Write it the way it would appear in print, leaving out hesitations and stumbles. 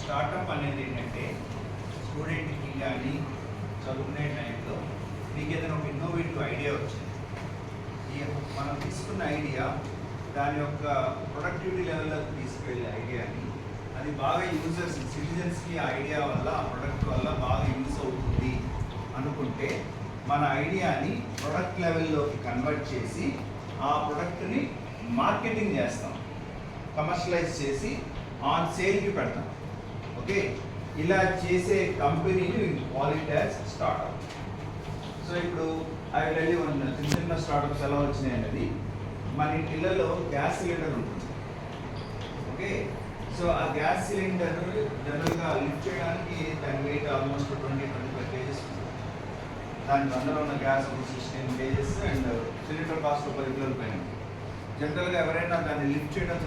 Startup అనేది ఏంటంటే స్టూడెంట్కి కానీ చదువుకునే టైంలో మీకు ఏదైనా ఒక ఇన్నోవేటివ్ ఐడియా వచ్చింది. మనం తీసుకున్న ఐడియా దాని యొక్క ప్రొడక్టివిటీ లెవెల్లోకి తీసుకెళ్ళే ఐడియాని అది బాగా యూజర్స్ సిటిజన్స్కి ఆ ఐడియా వల్ల ఆ ప్రొడక్ట్ వల్ల బాగా యూజ్ అవుతుంది అనుకుంటే మన ఐడియాని ప్రొడక్ట్ లెవెల్లోకి కన్వర్ట్ చేసి ఆ ప్రొడక్ట్ని మార్కెటింగ్ చేస్తాం, కమర్షియలైజ్ చేసి ఆన్ సేల్కి పెడతాం. ఓకే, ఇలా చేసే కంపెనీని call it as startup. So ఇప్పుడు అవి వెళ్ళి చిన్న చిన్న స్టార్ట్అప్స్ ఎలా వచ్చినాయి అనేది, మన ఇళ్ళలో గ్యాస్ సిలిండర్ ఉంటుంది. ఓకే, సో ఆ గ్యాస్ సిలిండర్ జనరల్గా లిఫ్ట్ చేయడానికి దాని వెయిట్ ఆల్మోస్ట్ 20-25 kgs ఉంటుంది. దాని అందులో ఉన్న gas 16 kgs and cylinder cost 10 కిలోల పైన. జనరల్గా ఎవరైనా దాన్ని లిఫ్ట్ చేయడం